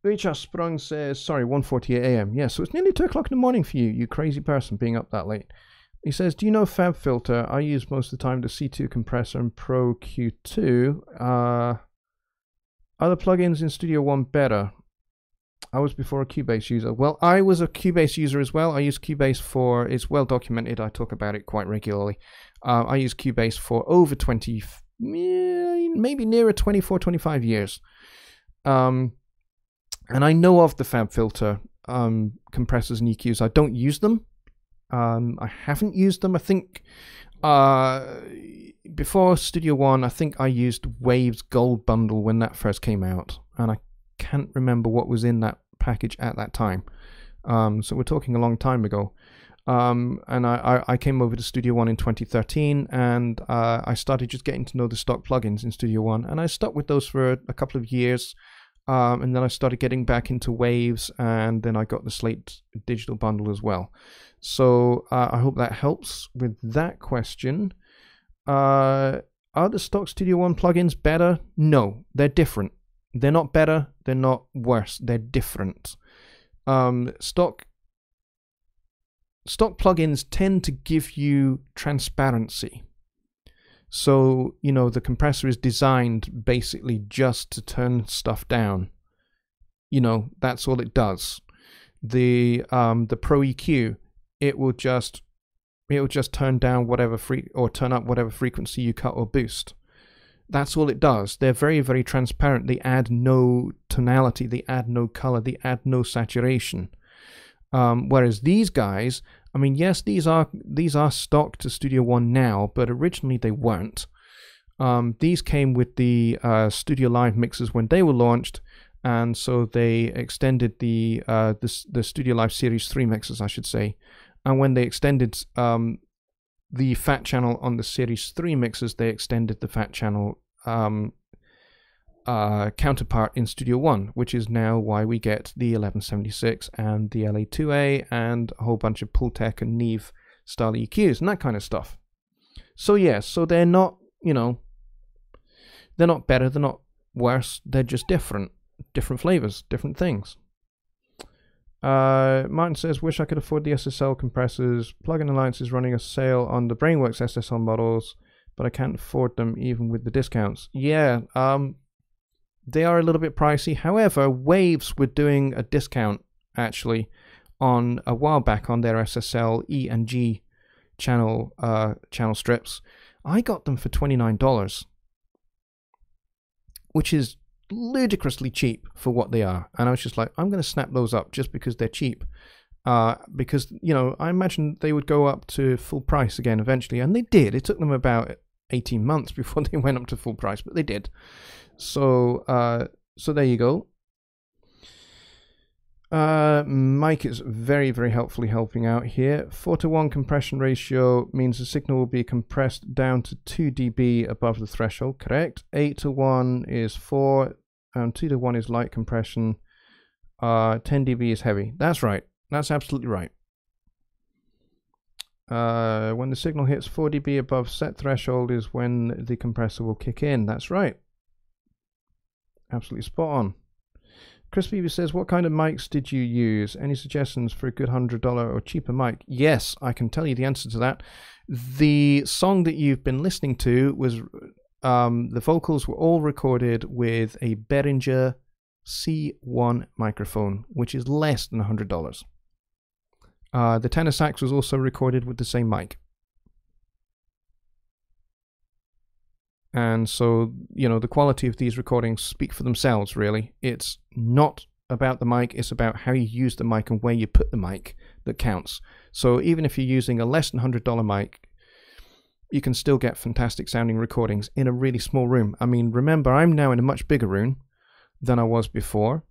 [SPEAKER 2] Richard Sprung says, sorry, 1:48 a.m. Yeah, so it's nearly 2 o'clock in the morning for you, you crazy person, being up that late. He says, do you know FabFilter? I use most of the time the C2 compressor and Pro Q2. Are the plugins in Studio One better? I was before a Cubase user. Well, I was a Cubase user as well. I use Cubase for, it's well documented, I talk about it quite regularly. I use Cubase for over 20, maybe nearer 24, 25 years. And I know of the FabFilter compressors and EQs. I don't use them. I haven't used them. I think before Studio One, I think I used Waves Gold Bundle when that first came out, and I can't remember what was in that package at that time. So we're talking a long time ago. And I came over to Studio One in 2013, and I started just getting to know the stock plugins in Studio One, and I stuck with those for a couple of years. And then I started getting back into Waves, and then I got the Slate Digital Bundle as well. So I hope that helps with that question. Are the stock Studio One plugins better? No, they're different. They're not better, they're not worse, they're different. Stock plugins tend to give you transparency. So, you know, the compressor is designed basically just to turn stuff down. You know, that's all it does. The Pro EQ, it will just turn down whatever or turn up whatever frequency you cut or boost. That's all it does. They're very, very transparent. They add no tonality, they add no color, they add no saturation. Whereas these guys, I mean, yes, these are stock to Studio One now, but originally they weren't. These came with the Studio Live mixers when they were launched, and so they extended the Studio Live Series 3 mixers, I should say. And when they extended the fat channel on the Series 3 mixers, they extended the fat channel counterpart in Studio One, which is now why we get the 1176 and the LA2A and a whole bunch of Pultec and Neve style EQs and that kind of stuff. So yeah, so they're not, you know, they're not better, they're not worse, they're just different flavors, different things. Martin says, wish I could afford the SSL compressors. Plugin Alliance is running a sale on the Brainworks SSL models, but I can't afford them even with the discounts. Yeah, they are a little bit pricey. However, Waves were doing a discount actually on a while back on their SSL E and G channel strips. I got them for $29, which is ludicrously cheap for what they are. And I was just like, I'm going to snap those up just because they're cheap. Because, you know, I imagine they would go up to full price again eventually. And they did. It took them about 18 months before they went up to full price, but they did. So there you go. Mike is very, very helpfully helping out here. 4:1 compression ratio means the signal will be compressed down to 2 dB above the threshold, correct? 8:1 is 4, and 2:1 is light compression. 10 dB is heavy. That's right. That's absolutely right. When the signal hits 4 dB above set threshold is when the compressor will kick in. That's right. Absolutely spot on. Chris Beaver says, what kind of mics did you use? Any suggestions for a good $100 or cheaper mic? Yes, I can tell you the answer to that. The song that you've been listening to was, the vocals were all recorded with a Behringer C1 microphone, which is less than $100. The tenor sax was also recorded with the same mic. And so, you know, the quality of these recordings speak for themselves, really. It's not about the mic, it's about how you use the mic and where you put the mic that counts. So even if you're using a less than $100 mic, you can still get fantastic sounding recordings in a really small room. I mean, remember, I'm now in a much bigger room than I was before.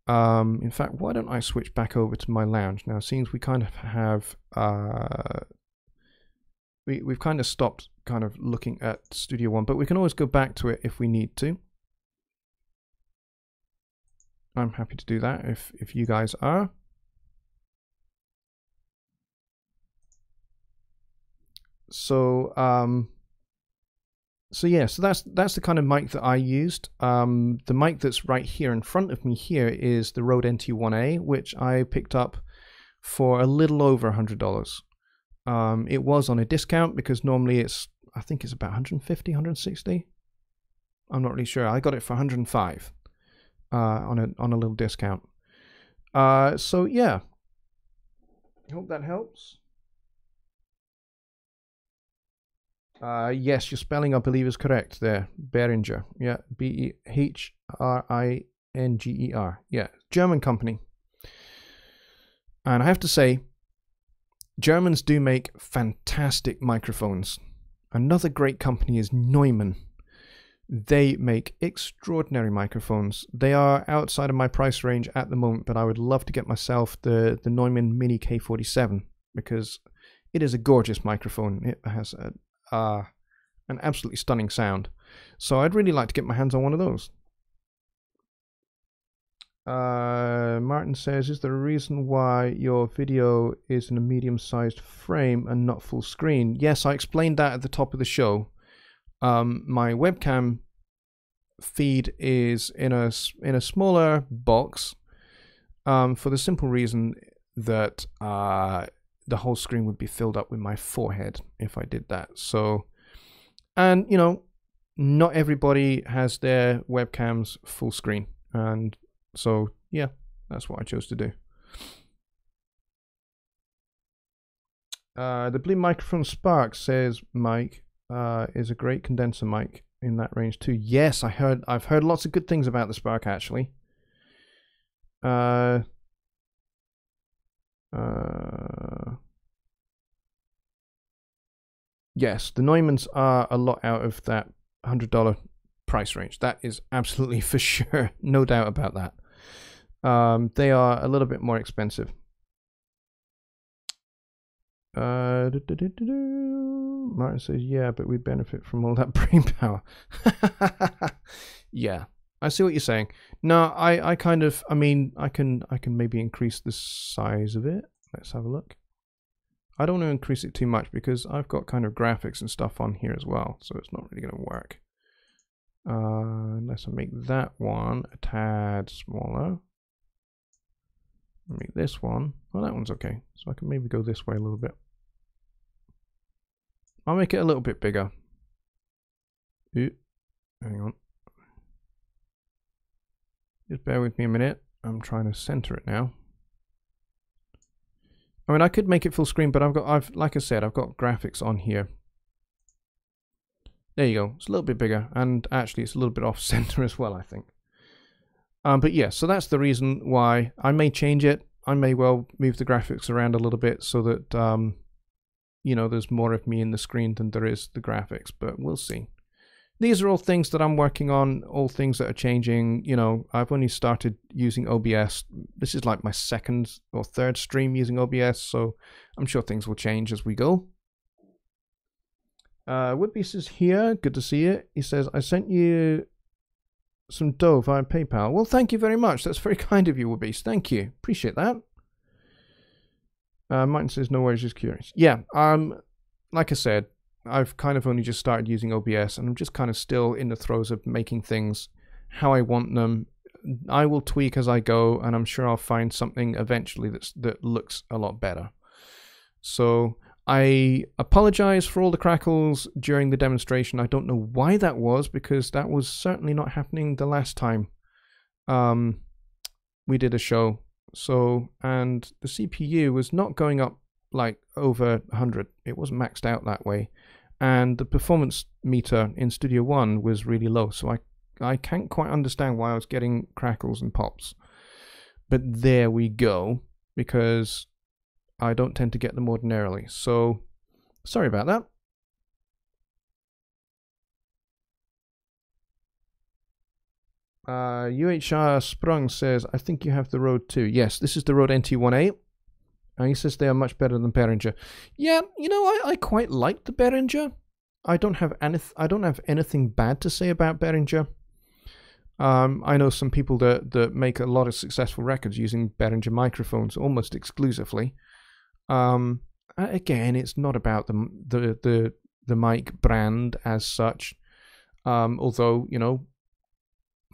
[SPEAKER 2] In fact, why don't I switch back over to my lounge now? Seems we kind of have we've kind of stopped kind of looking at Studio One, but we can always go back to it if we need to. I'm happy to do that if you guys are. So yeah, so that's the kind of mic that I used. The mic that's right here in front of me here is the Rode NT1A, which I picked up for a little over $100. It was on a discount because normally it's, I think it's about 150, 160. I'm not really sure. I got it for 105 on a little discount. So yeah, I hope that helps. Yes, your spelling I believe is correct there. Behringer. Yeah, Behringer. Yeah, German company. And I have to say, Germans do make fantastic microphones. Another great company is Neumann. They make extraordinary microphones. They are outside of my price range at the moment, but I would love to get myself the Neumann Mini K47 because it is a gorgeous microphone. It has an absolutely stunning sound. So I'd really like to get my hands on one of those. Martin says, is there a reason why your video is in a medium-sized frame and not full screen? Yes, I explained that at the top of the show. My webcam feed is in a smaller box for the simple reason that the whole screen would be filled up with my forehead if I did that. So, and you know, not everybody has their webcams full screen, and so yeah, that's what I chose to do. The Blue Microphone Spark, says Mike, is a great condenser mic in that range too. Yes, I've heard lots of good things about the Spark actually. yes, the Neumanns are a lot out of that $100 price range. That is absolutely for sure. No doubt about that. They are a little bit more expensive. Martin says, yeah, but we benefit from all that brain power. Yeah, I see what you're saying. No, I kind of, I mean, I can maybe increase the size of it. Let's have a look. I don't want to increase it too much because I've got kind of graphics and stuff on here as well, so it's not really going to work. Unless I make that one a tad smaller. Make this one. Well, that one's okay. So I can maybe go this way a little bit. I'll make it a little bit bigger. Ooh, hang on. Just bear with me a minute. I'm trying to center it now. I mean, I could make it full screen, but like I said, I've got graphics on here. There you go. It's a little bit bigger, and actually, it's a little bit off center as well, I think. But yeah, so that's the reason why I may change it. I may well move the graphics around a little bit so that you know, there's more of me in the screen than there is the graphics, but we'll see. These are all things that I'm working on, all things that are changing. You know, I've only started using OBS. This is like my second or third stream using OBS, so I'm sure things will change as we go. Woodbeast is here. Good to see you. He says, I sent you some dough via PayPal. Well, thank you very much. That's very kind of you, Woodbeast. Thank you. Appreciate that. Martin says, no worries, just curious. Yeah, like I said, I've kind of only just started using OBS, and I'm just kind of still in the throes of making things how I want them. I will tweak as I go, and I'm sure I'll find something eventually that looks a lot better. So I apologize for all the crackles during the demonstration. I don't know why that was, because that was certainly not happening the last time we did a show. So, and the CPU was not going up like over 100. It wasn't maxed out that way. And the performance meter in Studio One was really low. So I can't quite understand why I was getting crackles and pops. But there we go, because I don't tend to get them ordinarily. So, sorry about that. UHR Sprung says, I think you have the Rode 2. Yes, this is the Rode NT1A. And he says they are much better than Behringer. Yeah, you know, I quite like the Behringer. I don't have anything bad to say about Behringer. I know some people that make a lot of successful records using Behringer microphones almost exclusively. Again, it's not about the mic brand as such. Although, you know,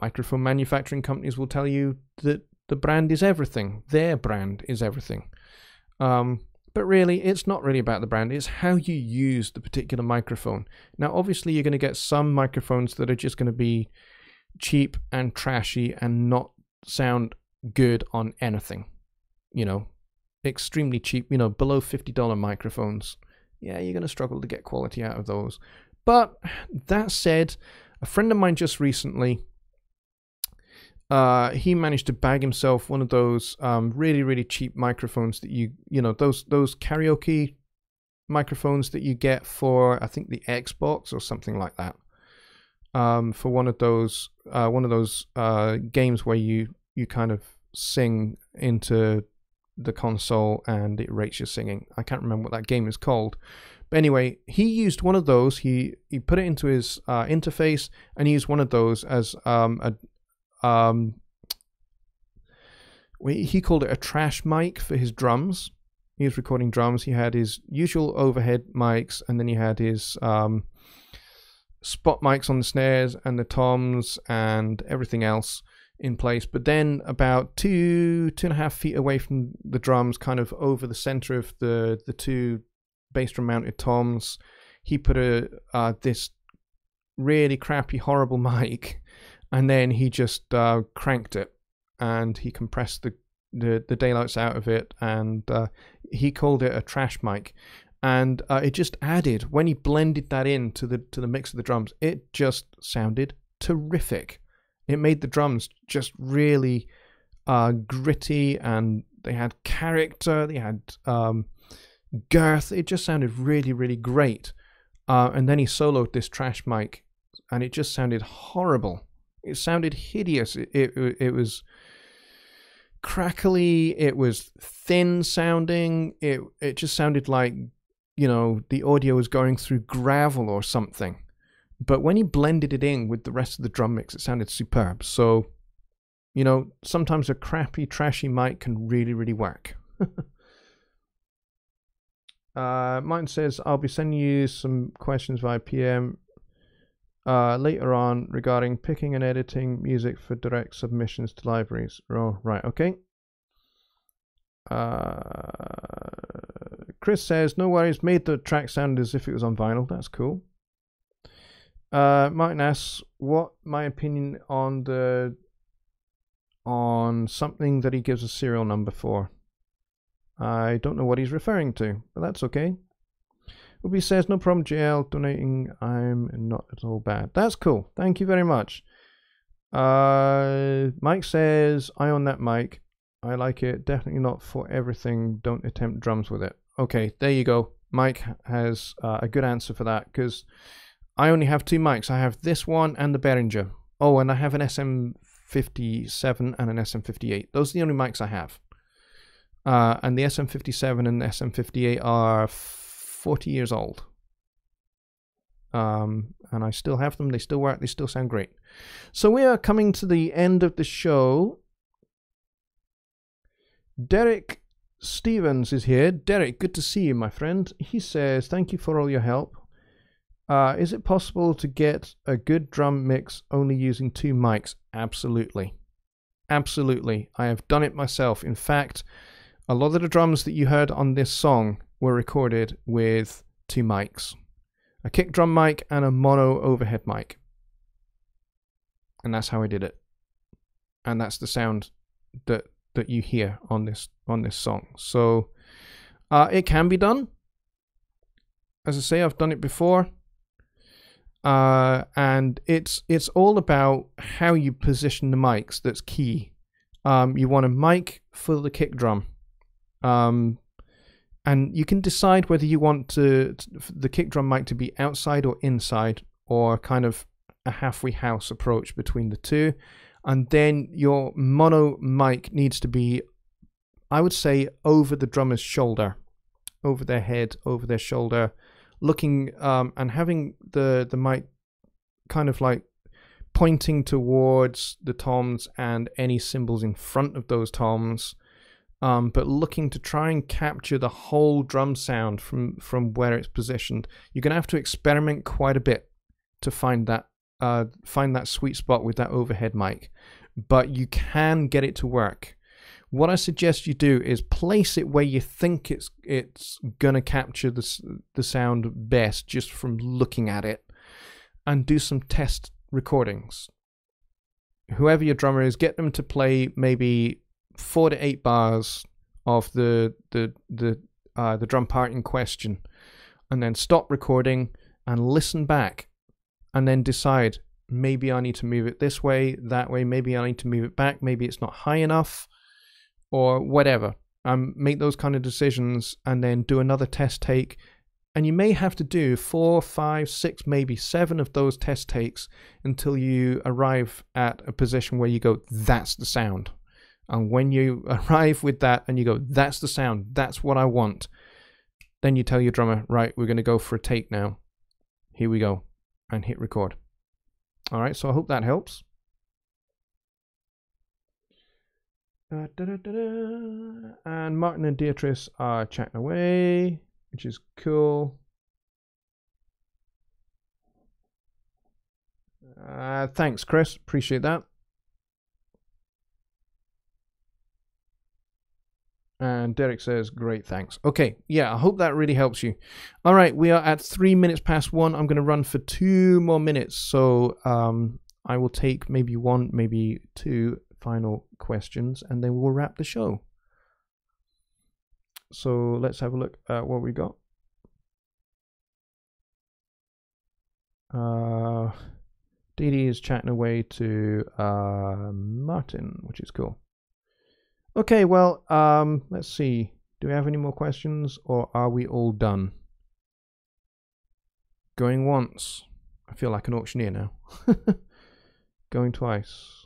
[SPEAKER 2] microphone manufacturing companies will tell you that the brand is everything. Their brand is everything. But really, it's not really about the brand. It's how you use the particular microphone. Now, obviously, you're going to get some microphones that are just going to be cheap and trashy and not sound good on anything. You know, extremely cheap, you know, below $50 microphones. Yeah, you're going to struggle to get quality out of those. But that said, a friend of mine just recently, he managed to bag himself one of those really, really cheap microphones that you know, those karaoke microphones that you get for, I think, the Xbox or something like that. For one of those games where you kind of sing into the console and it rates your singing. I can't remember what that game is called. But anyway, he used one of those. He put it into his interface, and he used one of those as he called it a trash mic for his drums. He was recording drums. He had his usual overhead mics, and then he had his spot mics on the snares and the toms and everything else in place. But then about 2.5 feet away from the drums, kind of over the center of the two bass drum mounted toms, he put this really crappy, horrible mic. And then he just cranked it, and he compressed the daylights out of it, and he called it a trash mic. And it just added, when he blended that into the mix of the drums, it just sounded terrific. It made the drums just really gritty, and they had character, they had girth. It just sounded really, really great. And then he soloed this trash mic, and it just sounded horrible. It sounded hideous. It was crackly. It was thin sounding. It just sounded like, you know, the audio was going through gravel or something. But when he blended it in with the rest of the drum mix, it sounded superb. So, you know, sometimes a crappy, trashy mic can really, really work. Martin says, I'll be sending you some questions via PM later on regarding picking and editing music for direct submissions to libraries. Oh, right, okay. Chris says, no worries, made the track sound as if it was on vinyl. That's cool. Martin asks, what my opinion on something that he gives a serial number for. I don't know what he's referring to, but that's okay. Ubi says, no problem, JL, donating, I'm not at all bad. That's cool, thank you very much. Mike says, I own that mic. I like it, definitely not for everything, don't attempt drums with it. Okay, there you go. Mike has a good answer for that, because I only have two mics. I have this one and the Behringer. Oh, and I have an SM57 and an SM58. Those are the only mics I have. And the SM57 and the SM58 are 40 years old. And I still have them. They still work. They still sound great. So we are coming to the end of the show. Derek Stevens is here. Derek, good to see you, my friend. He says, thank you for all your help. Is it possible to get a good drum mix only using two mics? Absolutely. Absolutely. I have done it myself. In fact, a lot of the drums that you heard on this song were recorded with two mics. A kick drum mic and a mono overhead mic. And that's how I did it. And that's the sound that you hear on this song. So it can be done. As I say, I've done it before. And it's all about how you position the mics that's key. You want a mic for the kick drum. And you can decide whether you want the kick drum mic to be outside or inside, or kind of a halfway house approach between the two. And then your mono mic needs to be, I would say, over the drummer's shoulder, over their head, over their shoulder, looking and having the mic kind of like pointing towards the toms and any cymbals in front of those toms, but looking to try and capture the whole drum sound from where it's positioned. You're going to have to experiment quite a bit to find that sweet spot with that overhead mic, but you can get it to work. What I suggest you do is place it where you think it's gonna capture the sound best just from looking at it, and do some test recordings. Whoever your drummer is, get them to play maybe 4 to 8 bars of the drum part in question, and then stop recording and listen back, and then decide, maybe I need to move it this way, that way, maybe I need to move it back, maybe it's not high enough, or whatever. Make those kind of decisions, and then do another test take. And you may have to do 4, 5, 6, maybe 7 of those test takes until you arrive at a position where you go, that's the sound. And when you arrive with that and you go, that's the sound, that's what I want, then you tell your drummer, right, we're going to go for a take now. Here we go. And hit record. All right, so I hope that helps. And Martin and Beatrice are chatting away, which is cool. Thanks, Chris. Appreciate that. And Derek says, great, thanks. Okay, yeah, I hope that really helps you. All right, we are at 3 minutes past 1. I'm going to run for 2 more minutes. So I will take maybe 1, maybe 2 final questions, and then we'll wrap the show. So let's have a look at what we got. Dee Dee is chatting away to Martin, which is cool. Okay, well, let's see. Do we have any more questions, or are we all done? Going once. I feel like an auctioneer now. Going twice.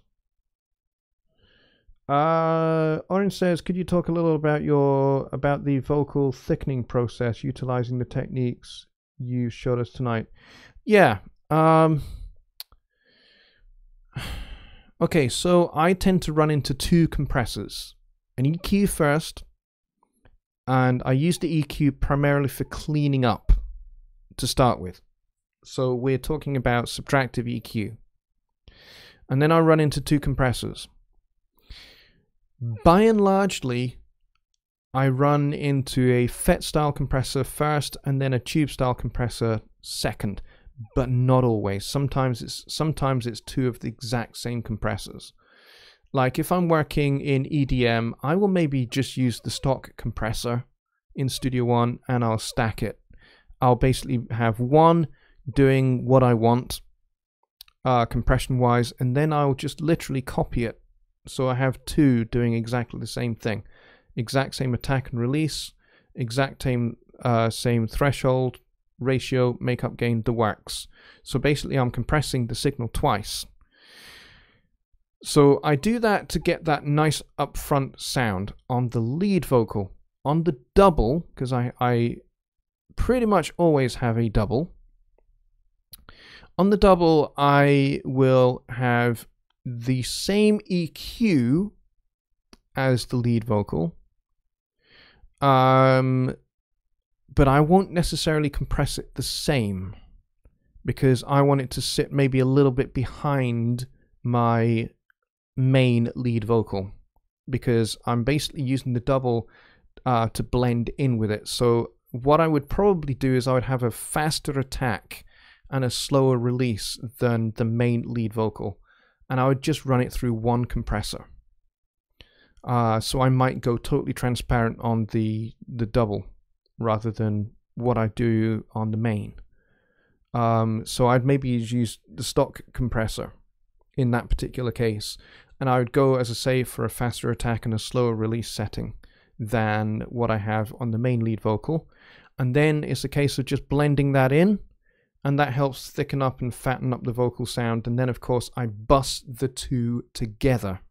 [SPEAKER 2] Orange says, could you talk a little about the vocal thickening process utilizing the techniques you showed us tonight? Yeah. Okay, so I tend to run into two compressors. An EQ first, and I use the EQ primarily for cleaning up to start with. So we're talking about subtractive EQ. And then I run into two compressors. By and largely, I run into a FET style compressor first and then a tube style compressor second, but not always. Sometimes it's two of the exact same compressors. Like if I'm working in EDM, I will maybe just use the stock compressor in Studio One and I'll stack it. I'll basically have one doing what I want compression wise, and then I'll just literally copy it. So I have two doing exactly the same thing. Exact same attack and release, exact same threshold, ratio, makeup gain, the works. So basically I'm compressing the signal twice. So I do that to get that nice upfront sound on the lead vocal. On the double, because I pretty much always have a double. On the double, I will have the same EQ as the lead vocal, but I won't necessarily compress it the same because I want it to sit maybe a little bit behind my main lead vocal, because I'm basically using the double to blend in with it. So what I would probably do is I would have a faster attack and a slower release than the main lead vocal, and I would just run it through one compressor. So I might go totally transparent on the double rather than what I do on the main. So I'd maybe use the stock compressor in that particular case, and I would go, as I say, for a faster attack and a slower release setting than what I have on the main lead vocal. And then it's a case of just blending that in, and that helps thicken up and fatten up the vocal sound. And then of course I bus the two together.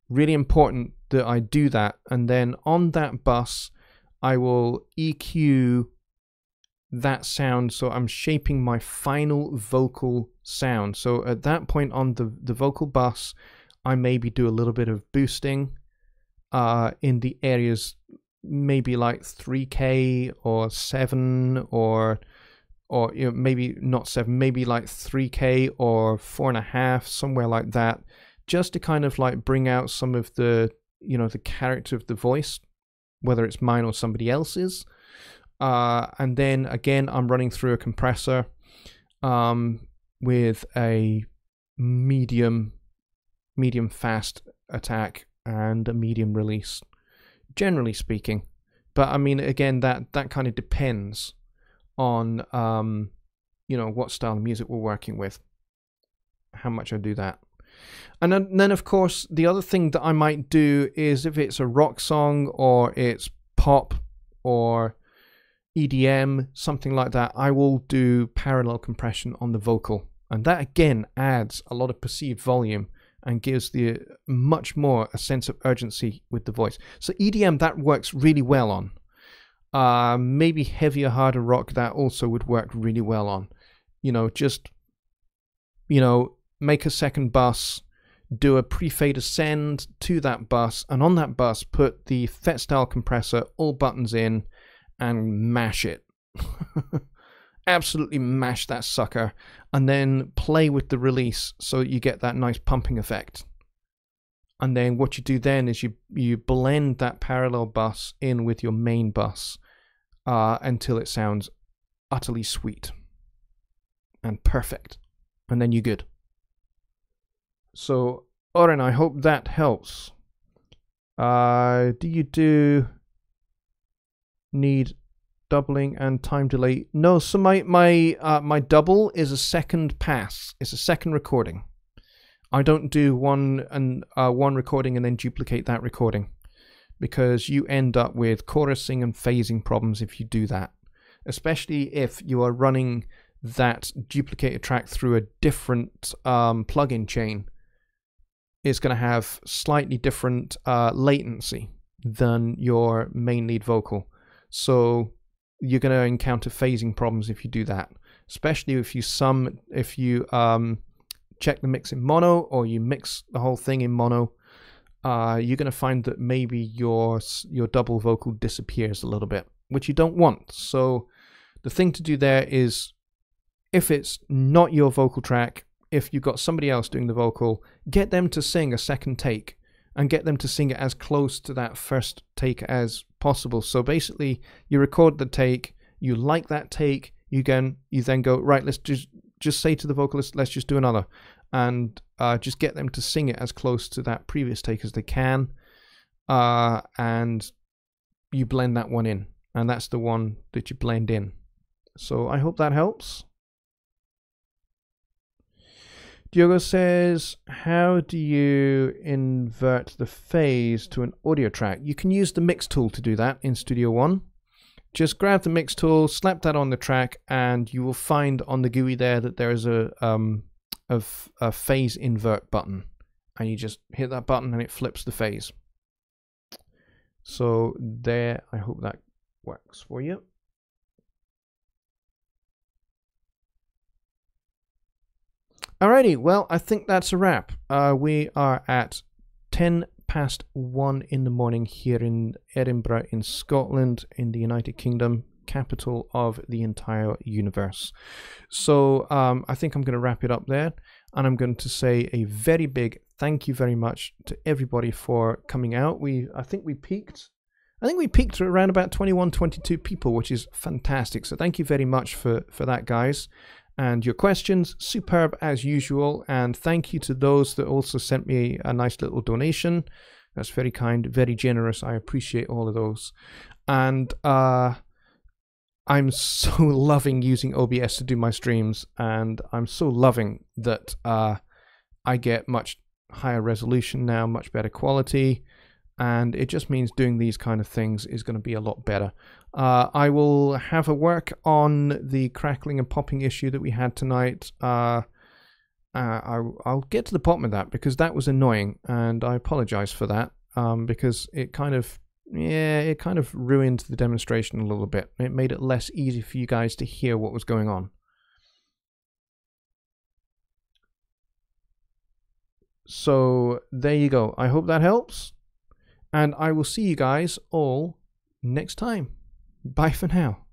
[SPEAKER 2] Really important that I do that, and then on that bus I will EQ that sound, so I'm shaping my final vocal sound. So at that point on the vocal bus, I maybe do a little bit of boosting in the areas maybe like 3K or 7 or you know, maybe not 7, maybe like 3K or 4.5, somewhere like that, just to kind of like bring out some of the, you know, the character of the voice, whether it's mine or somebody else's. And then again, I'm running through a compressor with a medium fast attack and a medium release, generally speaking. But I mean, again, that kind of depends on you know, what style of music we're working with, how much I do that. And then of course the other thing that I might do is, if it's a rock song or it's pop or EDM, something like that, I will do parallel compression on the vocal, and that again adds a lot of perceived volume and gives the much more a sense of urgency with the voice. So EDM, that works really well on. Maybe heavier, harder rock, that also would work really well on. You know, just, you know, make a second bus, do a pre-fade ascend to that bus, and on that bus put the FET style compressor, all buttons in, and mash it. Absolutely mash that sucker, and then play with the release so you get that nice pumping effect. And then what you do then is you blend that parallel bus in with your main bus until it sounds utterly sweet and perfect, and then you're good. So Oren, I hope that helps. Do you need doubling and time delay? No, so my double is a second pass. It's a second recording. I don't do one recording and then duplicate that recording, because you end up with chorusing and phasing problems if you do that. especially if you are running that duplicated track through a different plugin chain. It's going to have slightly different latency than your main lead vocal. So you're going to encounter phasing problems if you do that, especially if you check the mix in mono, or you mix the whole thing in mono. You're going to find that maybe your double vocal disappears a little bit, which you don't want. So the thing to do there is, if it's not your vocal track, if you've got somebody else doing the vocal, get them to sing a second take and get them to sing it as close to that first take as possible. So basically, you record the take, you like that take, you then go, right, let's just say to the vocalist, let's just do another, and just get them to sing it as close to that previous take as they can, and you blend that one in, and that's the one that you blend in. So I hope that helps. Diogo says, how do you invert the phase to an audio track? You can use the mix tool to do that in Studio One. Just grab the mix tool, slap that on the track, and you will find on the GUI there that there is a phase invert button. And you just hit that button and it flips the phase. So there, I hope that works for you. Alrighty, well, I think that's a wrap. We are at 1:10 in the morning here in Edinburgh in Scotland, in the United Kingdom, capital of the entire universe. So I think I'm going to wrap it up there, and I'm going to say a very big thank you very much to everybody for coming out. I think we peaked at around about 21, 22 people, which is fantastic. So thank you very much for that, guys. And your questions, superb as usual. And thank you to those that also sent me a nice little donation. That's very kind, very generous. I appreciate all of those. And I'm so loving using OBS to do my streams. And I'm so loving that I get much higher resolution now, much better quality. And it just means doing these kind of things is going to be a lot better. I will have a work on the crackling and popping issue that we had tonight. I'll get to the bottom of that, because that was annoying, and I apologize for that, because it kind of ruined the demonstration a little bit. It made it less easy for you guys to hear what was going on. So there you go. I hope that helps. And I will see you guys all next time. Bye for now.